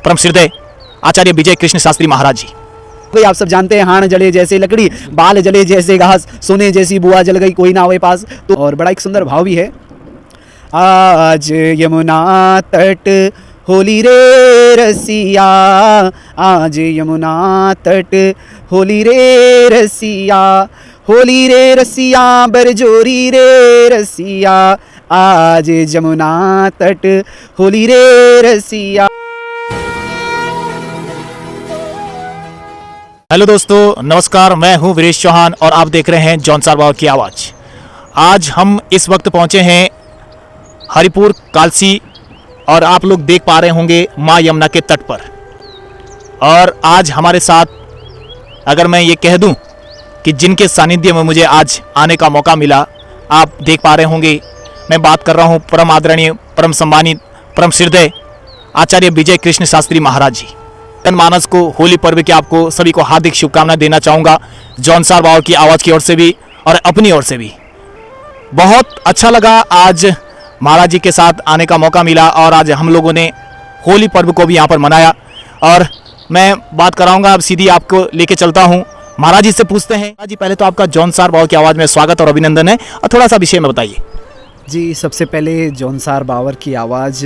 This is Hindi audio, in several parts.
परम श्रद्धेय आचार्य विजय कृष्ण शास्त्री महाराज जी। भाई आप सब जानते हैं, हाण जले जैसे लकड़ी, बाल जले जैसे घास, सोने जैसी बुआ जल गई कोई ना होए पास। तो और बड़ा एक सुंदर भाव भी है। आज यमुना तट होली रे रसिया, आज यमुना तट होली रे रसिया, होली रे रसिया बरजोरी रे रसिया, आज यमुना तट होली रे रसिया। हेलो दोस्तों, नमस्कार। मैं हूं वीरेश चौहान और आप देख रहे हैं जौनसार बाबा की आवाज़। आज हम इस वक्त पहुंचे हैं हरिपुर कालसी और आप लोग देख पा रहे होंगे माँ यमुना के तट पर। और आज हमारे साथ, अगर मैं ये कह दूं कि जिनके सानिध्य में मुझे आज आने का मौका मिला, आप देख पा रहे होंगे, मैं बात कर रहा हूं परम आदरणीय, परम सम्मानित, परम श्रद्धेय आचार्य विजय कृष्ण शास्त्री महाराज जी। जनमानस को होली पर्व की आपको सभी को हार्दिक शुभकामनाएं देना चाहूँगा, जौनसार बाबा की आवाज़ की ओर से भी और अपनी ओर से भी। बहुत अच्छा लगा आज महाराज जी के साथ आने का मौका मिला और आज हम लोगों ने होली पर्व को भी यहाँ पर मनाया। और मैं बात कराऊंगा, अब सीधी आपको लेके चलता हूँ महाराज जी से पूछते हैं। महाराज जी, पहले तो आपका जौनसार बाबा की आवाज़ में स्वागत और अभिनंदन है, और थोड़ा सा विषय में बताइए। जी, सबसे पहले जौनसार बावर की आवाज़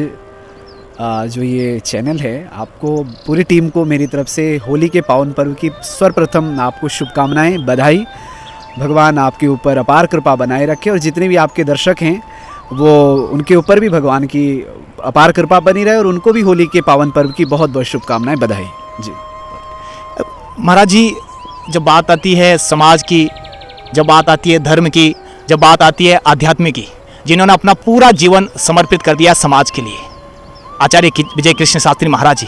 जो ये चैनल है, आपको पूरी टीम को मेरी तरफ से होली के पावन पर्व की सर्वप्रथम आपको शुभकामनाएं, बधाई। भगवान आपके ऊपर अपार कृपा बनाए रखे और जितने भी आपके दर्शक हैं वो उनके ऊपर भी भगवान की अपार कृपा बनी रहे और उनको भी होली के पावन पर्व की बहुत बहुत शुभकामनाएं, बधाई जी। महाराज जी, जब बात आती है समाज की, जब बात आती है धर्म की, जब बात आती है आध्यात्म की, जिन्होंने अपना पूरा जीवन समर्पित कर दिया समाज के लिए, आचार्य विजय कृष्ण शास्त्री महाराज जी,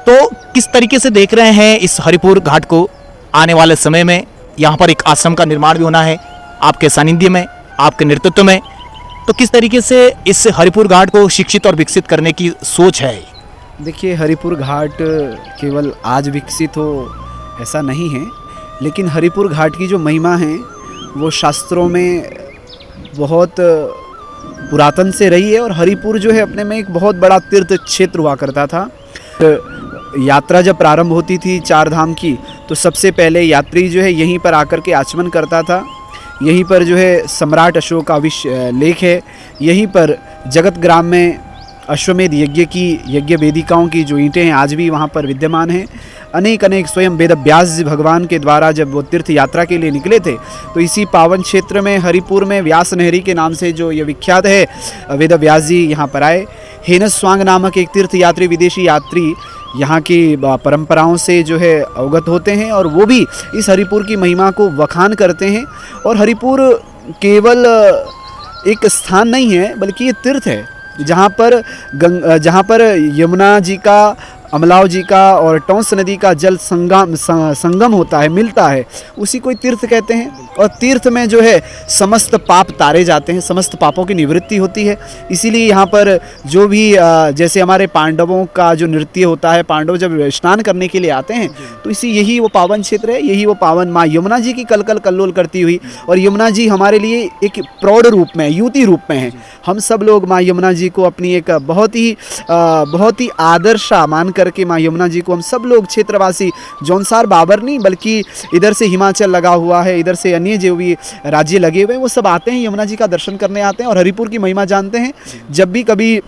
तो किस तरीके से देख रहे हैं इस हरिपुर घाट को? आने वाले समय में यहाँ पर एक आश्रम का निर्माण भी होना है आपके सानिध्य में, आपके नेतृत्व में, तो किस तरीके से इस हरिपुर घाट को शिक्षित और विकसित करने की सोच है? देखिए, हरिपुर घाट केवल आज विकसित हो ऐसा नहीं है, लेकिन हरिपुर घाट की जो महिमा है वो शास्त्रों में बहुत पुरातन से रही है। और हरिपुर जो है अपने में एक बहुत बड़ा तीर्थ क्षेत्र हुआ करता था। यात्रा जब प्रारंभ होती थी चार धाम की, तो सबसे पहले यात्री जो है यहीं पर आकर के आचमन करता था। यहीं पर जो है सम्राट अशोक का लेख है। यहीं पर जगत ग्राम में अश्वमेध यज्ञ की यज्ञ वेदिकाओं की जो ईंटें हैं आज भी वहाँ पर विद्यमान हैं। अनेक स्वयं वेद व्यास जी भगवान के द्वारा जब वो तीर्थ यात्रा के लिए निकले थे, तो इसी पावन क्षेत्र में हरिपुर में व्यास नहरी के नाम से जो ये विख्यात है, वेद व्यास जी यहाँ पर आए। हेनस स्वांग नामक एक तीर्थ यात्री, विदेशी यात्री यहाँ की परंपराओं से जो है अवगत होते हैं और वो भी इस हरिपुर की महिमा को बखान करते हैं। और हरिपुर केवल एक स्थान नहीं है, बल्कि ये तीर्थ है जहाँ पर यमुना जी का, अमलाव जी का और टौंस नदी का जल संगम होता है, मिलता है, उसी को तीर्थ कहते हैं। और तीर्थ में जो है समस्त पाप तारे जाते हैं, समस्त पापों की निवृत्ति होती है। इसीलिए यहाँ पर जो भी जैसे हमारे पांडवों का जो नृत्य होता है, पांडव जब स्नान करने के लिए आते हैं, तो यही वो पावन क्षेत्र है, यही वो पावन माँ यमुना जी की कलकल कल्लोल करती हुई। और यमुना जी हमारे लिए एक प्रौढ़ रूप में, युवती रूप में है। हम सब लोग माँ यमुना जी को अपनी एक बहुत ही आदर्शा मान करके माँ यमुना जी को हम सब लोग क्षेत्रवासी, जौनसार बाबर नहीं बल्कि इधर से हिमाचल लगा हुआ है, इधर से अन्य जो भी राज्य लगे हुए हैं, वो सब आते हैं यमुना जी का दर्शन करने आते हैं और हरिपुर की महिमा जानते हैं। जब भी कभी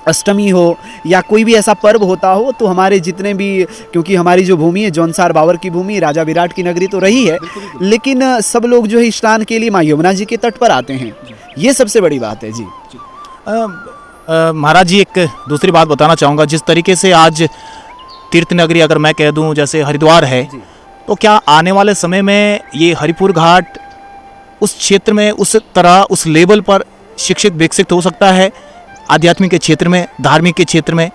अष्टमी हो या कोई भी ऐसा पर्व होता हो, तो हमारे जितने भी, क्योंकि हमारी जो भूमि है जौनसार बाबर की भूमि, राजा विराट की नगरी तो रही है, लेकिन सब लोग जो है स्नान के लिए माँ यमुना जी के तट पर आते हैं। ये सबसे बड़ी बात है जी। महाराज जी, एक दूसरी बात बताना चाहूँगा, जिस तरीके से आज तीर्थ नगरी अगर मैं कह दूँ जैसे हरिद्वार है, तो क्या आने वाले समय में ये हरिपुर घाट उस क्षेत्र में उस तरह, उस लेवल पर शिक्षित विकसित हो सकता है आध्यात्मिक के क्षेत्र में, धार्मिक के क्षेत्र में?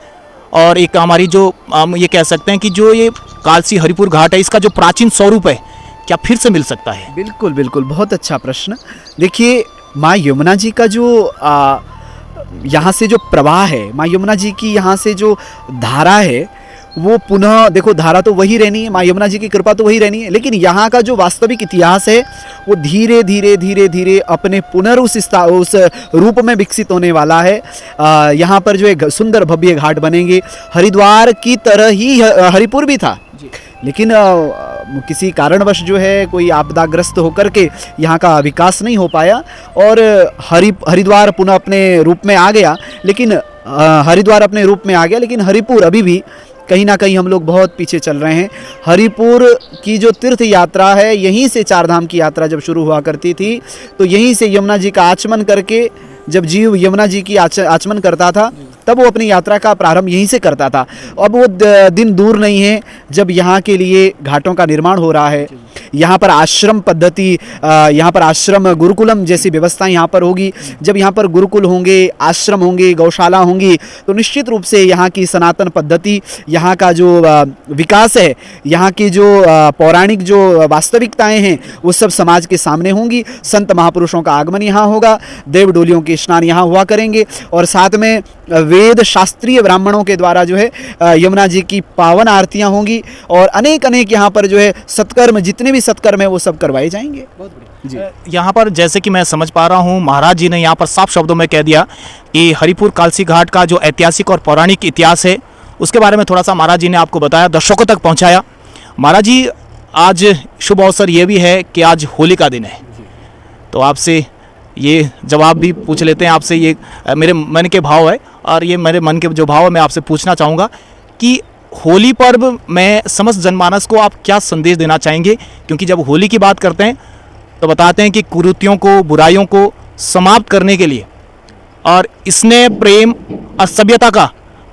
और एक हमारी जो हम ये कह सकते हैं कि जो ये कालसी हरिपुर घाट है, इसका जो प्राचीन स्वरूप है, क्या फिर से मिल सकता है? बिल्कुल बिल्कुल, बहुत अच्छा प्रश्न। देखिए, माँ यमुना जी का जो यहाँ से जो प्रवाह है, माँ यमुना जी की यहाँ से जो धारा है, वो पुनः देखो, धारा तो वही रहनी है, माँ यमुना जी की कृपा तो वही रहनी है, लेकिन यहाँ का जो वास्तविक इतिहास है वो धीरे धीरे धीरे धीरे अपने उस रूप में विकसित होने वाला है। यहाँ पर जो एक सुंदर भव्य घाट बनेंगे, हरिद्वार की तरह ही हरिपुर भी था, लेकिन किसी कारणवश जो है कोई आपदाग्रस्त होकर के यहाँ का विकास नहीं हो पाया और हरिद्वार पुनः अपने रूप में आ गया। लेकिन हरिद्वार अपने रूप में आ गया, लेकिन हरिपुर अभी भी कहीं ना कहीं हम लोग बहुत पीछे चल रहे हैं। हरिपुर की जो तीर्थ यात्रा है, यहीं से चारधाम की यात्रा जब शुरू हुआ करती थी, तो यहीं से यमुना जी का आचमन करके, जब जीव यमुना जी की आचमन करता था तब वो अपनी यात्रा का प्रारंभ यहीं से करता था। अब वो दिन दूर नहीं है जब यहाँ के लिए घाटों का निर्माण हो रहा है। यहाँ पर आश्रम पद्धति, यहाँ पर आश्रम गुरुकुलम जैसी व्यवस्था यहाँ पर होगी। जब यहाँ पर गुरुकुल होंगे, आश्रम होंगे, गौशाला होंगी, तो निश्चित रूप से यहाँ की सनातन पद्धति, यहाँ का जो विकास है, यहाँ की जो पौराणिक जो वास्तविकताएं हैं, वो सब समाज के सामने होंगी। संत महापुरुषों का आगमन यहाँ होगा, देव डोलियों के स्नान यहाँ हुआ करेंगे और साथ में वेद शास्त्रीय ब्राह्मणों के द्वारा जो है यमुना जी की पावन आरतियाँ होंगी और अनेक अनेक यहाँ पर जो है सत्कर्म, जितने भी सत्कर्म है वो सब करवाए जाएंगे। जी, यहाँ पर जैसे कि मैं समझ पा रहा हूँ, महाराज जी ने यहाँ पर साफ शब्दों में कह दिया कि हरिपुर कालसी घाट का जो ऐतिहासिक और पौराणिक इतिहास है उसके बारे में थोड़ा सा महाराज जी ने आपको बताया, दर्शकों तक पहुँचाया। महाराज जी, आज शुभ अवसर ये भी है कि आज होली का दिन है, तो आपसे ये जवाब भी पूछ लेते हैं। आपसे ये मेरे मन के भाव है और ये मेरे मन के जो भाव है मैं आपसे पूछना चाहूँगा कि होली पर्व में समस्त जनमानस को आप क्या संदेश देना चाहेंगे? क्योंकि जब होली की बात करते हैं तो बताते हैं कि कुरीतियों को, बुराइयों को समाप्त करने के लिए और स्नेह, प्रेम और सभ्यता का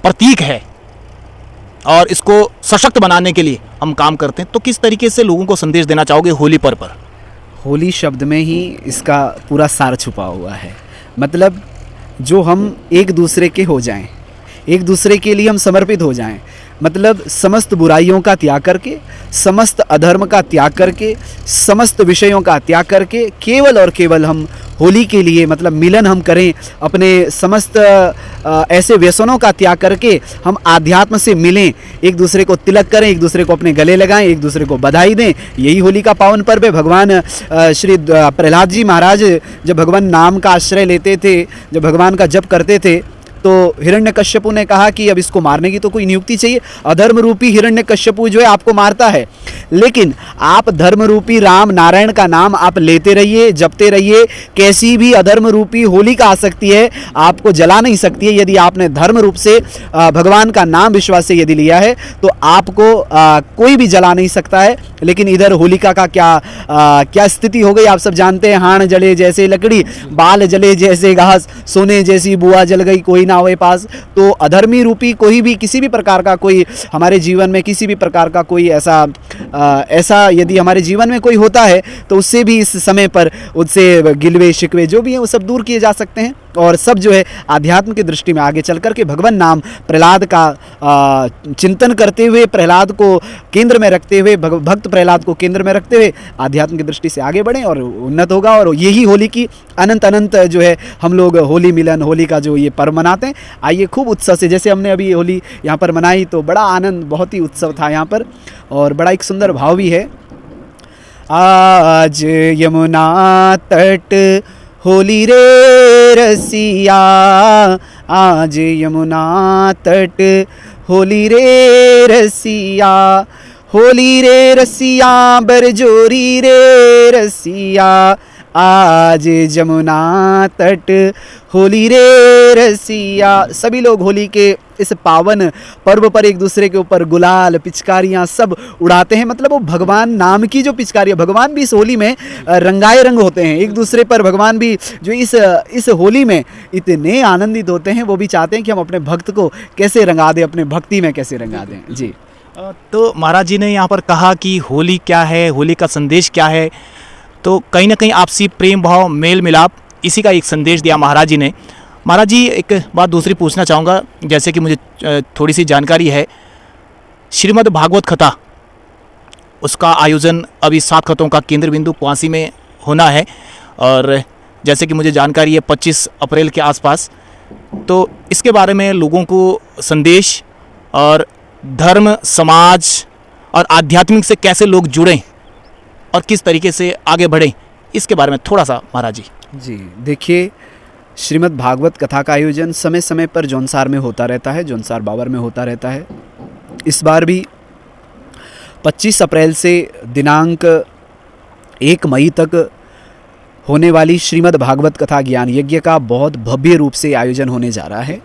प्रतीक है और इसको सशक्त बनाने के लिए हम काम करते हैं। तो किस तरीके से लोगों को संदेश देना चाहोगे होली पर्व पर? होली शब्द में ही इसका पूरा सार छुपा हुआ है। मतलब जो हम एक दूसरे के हो जाएं, एक दूसरे के लिए हम समर्पित हो जाएं, मतलब समस्त बुराइयों का त्याग करके, समस्त अधर्म का त्याग करके, समस्त विषयों का त्याग करके केवल और केवल हम होली के लिए मतलब मिलन हम करें। अपने समस्त ऐसे व्यसनों का त्याग करके हम आध्यात्म से मिलें, एक दूसरे को तिलक करें, एक दूसरे को अपने गले लगाएं, एक दूसरे को बधाई दें। यही होली का पावन पर्व है। भगवान श्री प्रहलाद जी महाराज जब भगवान नाम का आश्रय लेते थे, जब भगवान का जप करते थे, तो हिरण्यकश्यपु ने कहा कि अब इसको मारने की तो कोई नियुक्ति चाहिए। अधर्म रूपी हिरण्यकश्यपु जो है आपको मारता है, लेकिन आप धर्म रूपी राम नारायण का नाम आप लेते रहिए, जपते रहिए। कैसी भी अधर्म रूपी होली का आसक्ति है आपको जला नहीं सकती है। यदि आपने धर्म रूप से भगवान का नाम विश्वास से यदि लिया है तो आपको कोई भी जला नहीं सकता है। लेकिन इधर होलिका का क्या स्थिति हो गई आप सब जानते हैं। हाण जले जैसे लकड़ी, बाल जले जैसे घास, सोने जैसी बुआ जल गई कोई ना होए पास। तो अधर्मी रूपी कोई भी किसी भी प्रकार का कोई हमारे जीवन में किसी भी प्रकार का कोई ऐसा यदि हमारे जीवन में कोई होता है तो उससे भी इस समय पर उससे गिलवे शिकवे जो भी हैं वो सब दूर किए जा सकते हैं और सब जो है आध्यात्म की दृष्टि में आगे चल करके भगवान नाम प्रहलाद का चिंतन करते हुए, प्रहलाद को केंद्र में रखते हुए, भक्त प्रहलाद को केंद्र में रखते हुए आध्यात्म की दृष्टि से आगे बढ़ें और उन्नत होगा। और यही होली की अनंत जो है हम लोग होली मिलन, होली का जो ये पर्व मनाते हैं। आइए खूब उत्सव से, जैसे हमने अभी होली यहाँ पर मनाई तो बड़ा आनंद, बहुत ही उत्सव था यहाँ पर और बड़ा एक सुंदर भाव भी है। आज यमुना तट होली रे रसिया, आज यमुना तट होली रे रसिया, होली रे रसिया बरजोरी रे रसिया, आज यमुना तट होली रे रसिया। सभी लोग होली के इस पावन पर्व पर एक दूसरे के ऊपर गुलाल, पिचकारियाँ सब उड़ाते हैं। मतलब वो भगवान नाम की जो पिचकारी है, भगवान भी इस होली में रंगाए रंग होते हैं एक दूसरे पर। भगवान भी जो इस होली में इतने आनंदित होते हैं, वो भी चाहते हैं कि हम अपने भक्त को कैसे रंगा दें, अपने भक्ति में कैसे रंगा दें। जी, तो महाराज जी ने यहाँ पर कहा कि होली क्या है, होली का संदेश क्या है, तो कहीं ना कहीं आपसी प्रेम भाव, मेल मिलाप, इसी का एक संदेश दिया महाराज जी ने। महाराज जी, एक बात दूसरी पूछना चाहूँगा, जैसे कि मुझे थोड़ी सी जानकारी है, श्रीमद् भागवत कथा उसका आयोजन अभी 7 कथों का केंद्र बिंदु क्वासी में होना है और जैसे कि मुझे जानकारी है 25 अप्रैल के आसपास। तो इसके बारे में लोगों को संदेश और धर्म, समाज और आध्यात्मिक से कैसे लोग जुड़ें और किस तरीके से आगे बढ़ें, इसके बारे में थोड़ा सा महाराज जी। जी देखिए, श्रीमद् भागवत कथा का आयोजन समय समय पर जौनसार में होता रहता है, जौनसार बावर में होता रहता है। इस बार भी 25 अप्रैल से दिनांक 1 मई तक होने वाली श्रीमद् भागवत कथा ज्ञान यज्ञ का बहुत भव्य रूप से आयोजन होने जा रहा है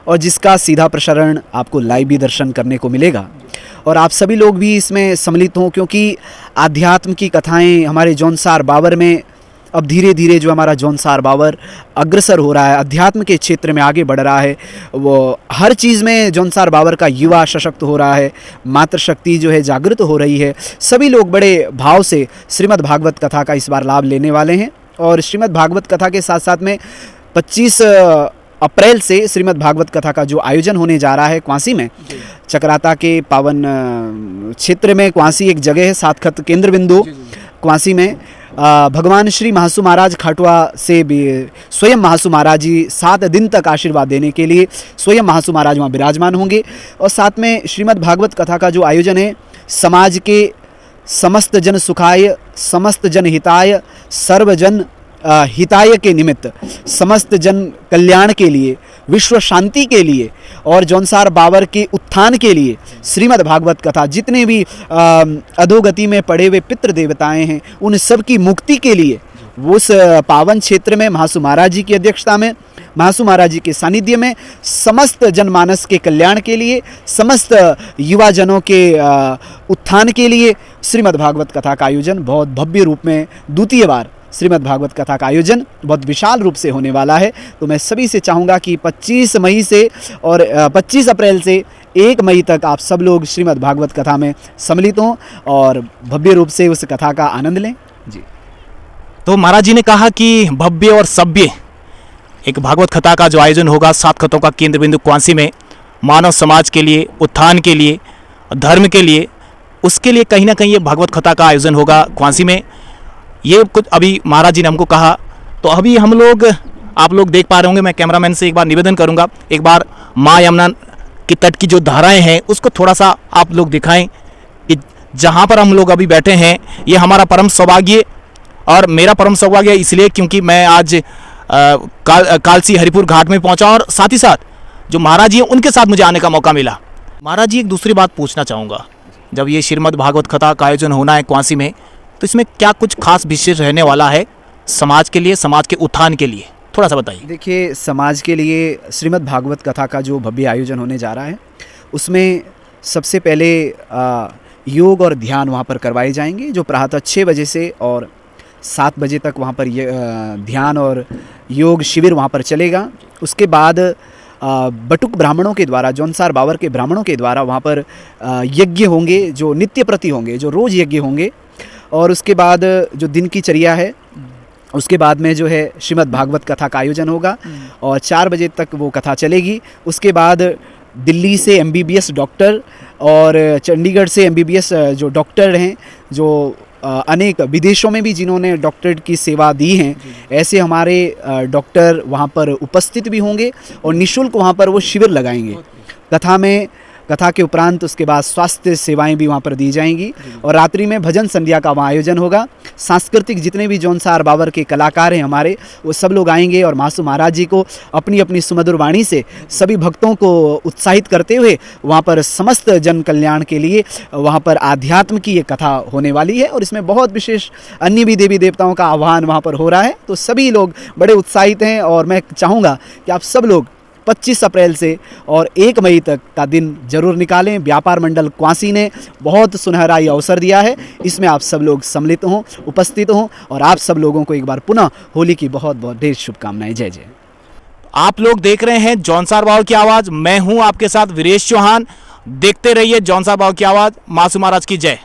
और जिसका सीधा प्रसारण आपको लाइव भी दर्शन करने को मिलेगा और आप सभी लोग भी इसमें सम्मिलित हों, क्योंकि आध्यात्म की कथाएं हमारे जौनसार बावर में अब धीरे धीरे जो हमारा जौनसार बावर अग्रसर हो रहा है, अध्यात्म के क्षेत्र में आगे बढ़ रहा है। वो हर चीज़ में जौनसार बावर का युवा सशक्त हो रहा है, मातृशक्ति जो है जागृत हो रही है। सभी लोग बड़े भाव से श्रीमद् भागवत कथा का इस बार लाभ लेने वाले हैं और श्रीमद् भागवत कथा के साथ साथ में 25 अप्रैल से श्रीमद् भागवत कथा का जो आयोजन होने जा रहा है क्वांसी में, चक्राता के पावन क्षेत्र में क्वांसी एक जगह है, सातखत केंद्र बिंदु क्वांसी में भगवान श्री महासु महाराज खाटुआ से भी स्वयं महासु महाराज जी 7 दिन तक आशीर्वाद देने के लिए स्वयं महासु महाराज वहाँ विराजमान होंगे। और साथ में श्रीमद् भागवत कथा का जो आयोजन है, समाज के समस्त जन सुखाय, समस्त जन हिताय, सर्वजन हिताय के निमित्त, समस्त जन कल्याण के लिए, विश्व शांति के लिए और जौनसार बावर के उत्थान के लिए श्रीमद् भागवत कथा, जितने भी अधोगति में पड़े हुए पितृ देवताएं हैं उन सब की मुक्ति के लिए उस पावन क्षेत्र में महासु महाराज जी की अध्यक्षता में, महासु महाराज जी के सानिध्य में समस्त जनमानस के कल्याण के लिए, समस्त युवा जनों के उत्थान के लिए श्रीमद् भागवत कथा का आयोजन बहुत भव्य रूप में द्वितीय बार श्रीमद् भागवत कथा का आयोजन बहुत विशाल रूप से होने वाला है। तो मैं सभी से चाहूँगा कि 25 मई से और 25 अप्रैल से 1 मई तक आप सब लोग श्रीमद् भागवत कथा में सम्मिलित हों और भव्य रूप से उस कथा का आनंद लें। जी, तो महाराज जी ने कहा कि भव्य और सभ्य एक भागवत कथा का जो आयोजन होगा 7 खतों का केंद्र बिंदु क्वांसी में, मानव समाज के लिए, उत्थान के लिए, धर्म के लिए, उसके लिए कहीं ना कहीं ये भागवत कथा का आयोजन होगा क्वांसी में। ये कुछ अभी महाराज जी ने हमको कहा, तो अभी हम लोग, आप लोग देख पा रहे होंगे, मैं कैमरामैन से एक बार निवेदन करूंगा, एक बार माँ यमुना के तट की जो धाराएं हैं उसको थोड़ा सा आप लोग दिखाएं कि जहाँ पर हम लोग अभी बैठे हैं ये हमारा परम सौभाग्य, और मेरा परम सौभाग्य इसलिए क्योंकि मैं आज कालसी हरिपुर घाट में पहुँचा और साथ ही साथ जो महाराज जी हैं उनके साथ मुझे आने का मौका मिला। महाराज जी, एक दूसरी बात पूछना चाहूँगा, जब ये श्रीमद् भागवत कथा का आयोजन होना है क्वांसी में, तो इसमें क्या कुछ खास विशेष रहने वाला है समाज के लिए, समाज के उत्थान के लिए, थोड़ा सा बताइए। देखिए, समाज के लिए श्रीमद् भागवत कथा का जो भव्य आयोजन होने जा रहा है उसमें सबसे पहले योग और ध्यान वहाँ पर करवाए जाएंगे, जो प्रातः 6 बजे से और 7 बजे तक वहाँ पर ध्यान और योग शिविर वहाँ पर चलेगा। उसके बाद बटुक ब्राह्मणों के द्वारा, जौनसार बावर के ब्राह्मणों के द्वारा वहाँ पर यज्ञ होंगे, जो नित्य प्रति होंगे, जो रोज़ यज्ञ होंगे। और उसके बाद जो दिन की चर्या है, उसके बाद में जो है श्रीमद् भागवत कथा का आयोजन होगा और 4 बजे तक वो कथा चलेगी। उसके बाद दिल्ली से MBBS डॉक्टर और चंडीगढ़ से MBBS जो डॉक्टर हैं, जो अनेक विदेशों में भी जिन्होंने डॉक्टरेट की सेवा दी हैं, ऐसे हमारे डॉक्टर वहाँ पर उपस्थित भी होंगे और निःशुल्क वहाँ पर वो शिविर लगाएंगे कथा के उपरांत। उसके बाद स्वास्थ्य सेवाएं भी वहाँ पर दी जाएंगी और रात्रि में भजन संध्या का वहाँ आयोजन होगा। सांस्कृतिक जितने भी जौनसार बावर के कलाकार हैं हमारे, वो सब लोग आएंगे और महासु महाराज जी को अपनी अपनी सुमधुर वाणी से सभी भक्तों को उत्साहित करते हुए वहाँ पर समस्त जन कल्याण के लिए वहाँ पर आध्यात्म की ये कथा होने वाली है। और इसमें बहुत विशेष अन्य भी देवी देवताओं का आह्वान वहाँ पर हो रहा है। तो सभी लोग बड़े उत्साहित हैं और मैं चाहूँगा कि आप सब लोग 25 अप्रैल से और 1 मई तक का दिन जरूर निकालें। व्यापार मंडल क्वांसी ने बहुत सुनहरा ये अवसर दिया है, इसमें आप सब लोग सम्मिलित हों, उपस्थित हों और आप सब लोगों को एक बार पुनः होली की बहुत बहुत ढेर शुभकामनाएं। जय जय। आप लोग देख रहे हैं जौनसार बाबा की आवाज़, मैं हूं आपके साथ वीरेश चौहान। देखते रहिए जौनसार बाबा की आवाज़। महासु महाराज की जय।